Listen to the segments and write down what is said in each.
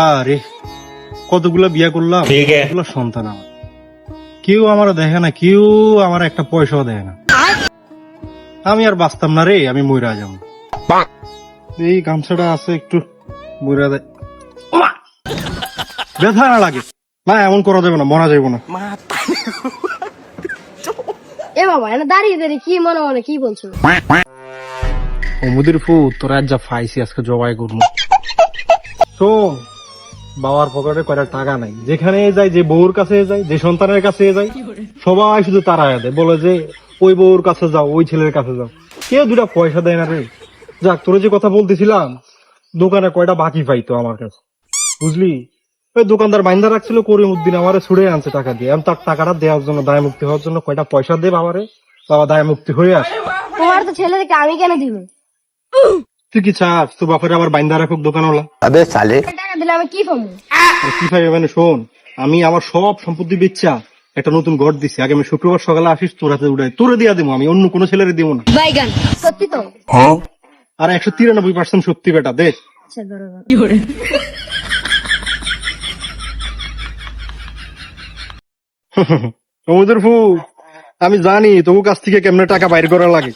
আরে কতগুলা বিয়া করলাম, কতগুলা সন্তান আমার, কেউ আমার দেখে না, কেউ আমার একটা পয়সাও দেয় না। আমি আর বাঁচতাম না রে, আমি মইরা যাবো। এই গামছাটা আছে, একটু মইরা দেয়, ব্যথা না লাগে না, এমন করা যাবে না, মরা যাবে না। এ বাবা এনে দাঁড়িয়ে দাঁড়িয়ে কি মনে মনে কি বলছো? অমুদির ফু তোরা যা ফাইছি আজকে জবাই করবো। শোন, বাবার পকেটে কয়টা টাকা নাই, যেখানে যাই, যে বউর কাছে যাই, যে সন্তানের কাছে যাই, সবাই শুধু তাড়ায় দেয়, বলে যে ওই বউর কাছে যাও, ওই ছেলের কাছে যাও, কেউ দুটা পয়সা দেয় না রে। যাক, তোর যে কথা বলতেছিলাম, দোকানে কয়টা বাকি পাইতো আমার কাছে, বুঝলি? ওই দোকানদার বাইন্দা রাখছিল, করিমউদ্দিন আমারে ছুড়ে আনছে টাকা দিয়ে। আমি তার টাকাটা দেওয়ার জন্য, দায় মুক্তি হওয়ার জন্য কয়টা পয়সা দে বাবারে, বাবা দায় মুক্তি হয়ে আসে। তোমার তো ছেলেকে আমি কেন দিব? তুই কি চাস তোর বাপের আবার বাইন্দা রাখুক দোকানওয়ালা? টাকা দিলে আমি কি পাবো? কি পাইবে মানে? শোন, আমি আমার সব সম্পত্তি বেচা একটা নতুন ঘর দিছি, আগামী শুক্রবার সকালে আসিস, তোর হাতে উড়াই তোরে দিয়া দেবো, আমি অন্য কোনো ছেলেরে দিব না। বাইগান সত্যি তো? আর 193% সত্যি বেটা, দে। আচ্ছা ধরো সমুদ্র ফু, আমি জানি তোর কাছ থেকে কেমনে টাকা বাইর করা লাগে।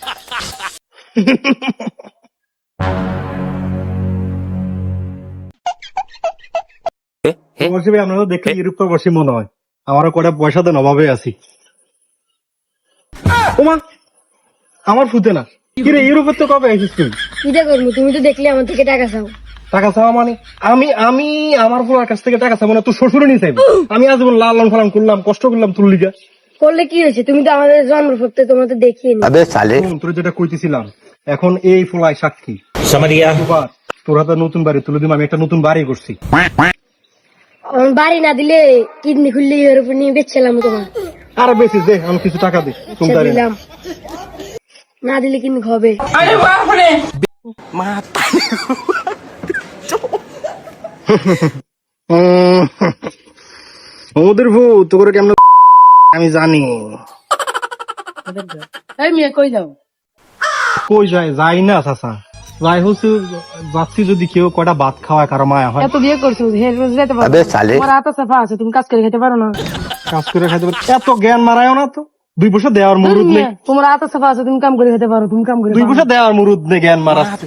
আপনারা দেখলে ইউরোপ প্রবাসী মনে হয়, আমারও কটা পয়সা দেন, অভাবে আছি। ওমা, আমার ফুতে না কিরে, ইউরোপের তো কবে আসিস তুই? কিটা করবো? তুমি তো দেখলে আমার থেকে টাকা চাও। টাকা চাওয়া মানে আমি আমি আমার ফোলার কাছ থেকে টাকা চাবো না, তোর শ্বশুরে নিয়ে চাইবো? আমি আজীবন লালন ফালান করলাম, কষ্ট করলাম তোর লিগা। করলে কি হয়েছে? তুমি তো আমাদের জন্ম সত্যি তোমাদের দেখিয়ে নি। তোর যেটা কইতেছিলাম, এখন এই ফোলাই সাক্ষী। তোর হাতে নতুন বাড়ি তুলে দিলাম, আমি একটা নতুন বাড়ি করছি। বাড়ি না দিলে কিডনি খুললে এর উপর নিয়ে বেচছিলাম তোমার। আর বেশি দে, আমি কিছু টাকা দিই। দিলাম না দিলে কিন্তু হবে। ওদের ভূ তোর কেমন আমি জানি। কই যাও? কই যায় যাই না চাচা, যাই হচ্ছে যাচ্ছি, যদি কেউ কয়টা ভাত খাওয়ায়, কারো মায়া হয়। এত বিয়ে করছো যেতে পারো? তোমার হাত সাফা আছে, তুমি কাজ করে খেতে পারো না? কাজ করে খাইতে পারো? এত জ্ঞান মারায়ও না তো, 2 পয়সা দেওয়ার মুরুদ নেই। তোমার হাত সাফা আছে, তুমি কাম করে খেতে পারো, তুমি কাম করে 2 পয়সা দেওয়ার মুরুদ নেই, জ্ঞান মারাচ্ছে।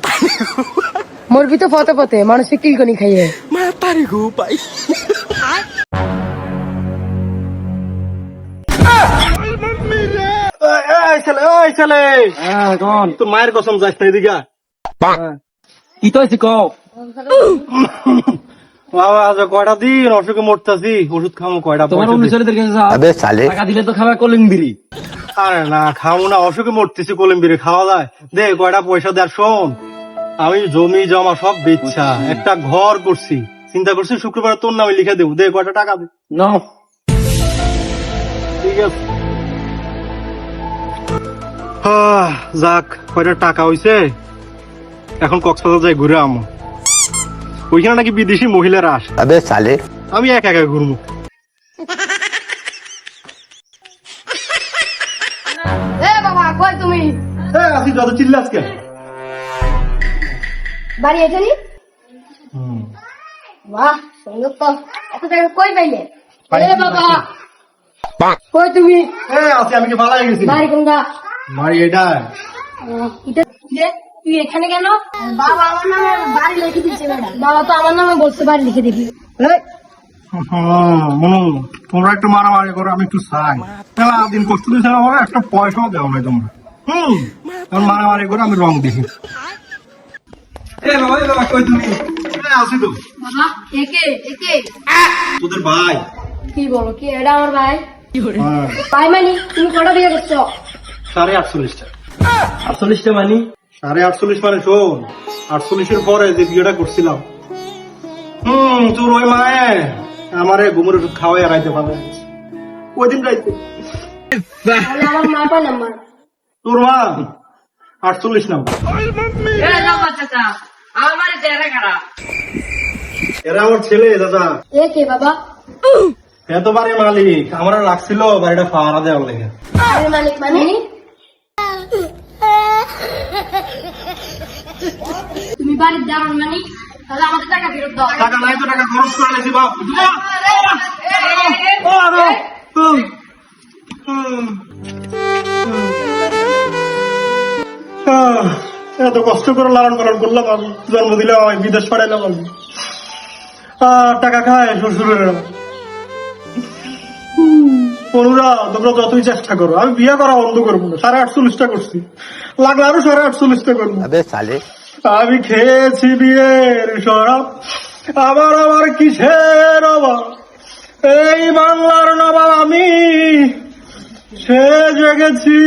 মরবি তো পথে পথে, মানুষ বিক্রি করে খাইয়ে। তোর মায়ের কসম যাস না এদিকে। কি তো হয়েছে কও? বাবা আজ কয়টা দিন অসুখে মরতাছি, ওষুধ খামো কয়টা? তোমার অনুসারীদের কাছে যাও, টাকা দিলে তো খাওয়া কলিংবিরি। আরে না, খাবো না, অসুখে মরতেছি, কলম্বিরে খাওয়া যায়? দে কয়টা পয়সা দে। আর শোন, আমি জমি জমা সব বেচছা একটা ঘর করছি, চিন্তা করছি শুক্রবার তোর নামে লিখে দেবো। দে কয়টা টাকা দে। নাও। ঠিক আছে, যাক কয়টা টাকা হইছে, এখন কক্সবাজার যাই ঘুরে আমো। ওইখানে নাকি বিদেশি মহিলারা আসে, আমি একা একা ঘুরবো। বাবা কই তুমি? আসি, যত চিল্লাস কেন? বাড়ি আছে নি? বাহ সুন্দর তো, এত টাকা কই পাইলে? বাবা কই তুমি? আসি, আমি কি ভালো হয়ে গেছি? বাড়ি কোনটা? বাড়ি এটা। তুই এখানে কেন? বাবা আমার নামে বাড়ি লিখে দিচ্ছে। বাবা তো আমার নামে বলছে বাড়ি লিখে দিবি। তোমরা একটু মারামারি করো, আমি একটু চাই। দিন কষ্ট দিয়েছে আমার, একটা পয়সাও দেওয়া নাই তোমরা। মারামারি করে আমি রং দেখি। আসি তো। বাবা একে একে তোদের ভাই। কি বলো? কি এটা আমার ভাই? হ্যাঁ, ভাই মানে তুমি কটা বিয়ে করছো? 48.5টা। 48টা মানি? 48.5 মানে শোন, 48-এর পরে যে বিয়েটা করছিলাম, তোর ওই মায়ে আমারে ঘুমের ওষুধ খাওয়াই রাইতে পাবে ওই দিন রাইতে। তাহলে আমার মা পায় নাম্বার। তোর মা 48 নাম্বার। এরা আমার ছেলে দাদা। এ কে বাবা? এত বাড়ির মালিক, আমরা রাখছিল বাড়িটা পাহারা দেওয়ার লেগে। বাড়ির মালিক মানে? তুমি বাড়ির দারোয়ান মানে? তাহলে আমাকে টাকা ফেরত দাও। টাকা নাই তো টাকা খরচ করে নিয়েছি বাপ। এত কষ্ট করে লালন পালন করলাম আমি, জন্ম দিলাম আমি, বিদেশ পাঠাইলাম আমি, টাকা খায় শ্বশুরের। অনুরা তোমরা যতই চেষ্টা করো, আমি বিয়ে করা বন্ধ করবো না। 48.5টা করছি, লাগলে আরো 48.5টা করবো। আমি খেয়েছি বিয়ের শরাব, আবার কিসের অভাব, এই বাংলার নবাব আমি, সে জেগেছি।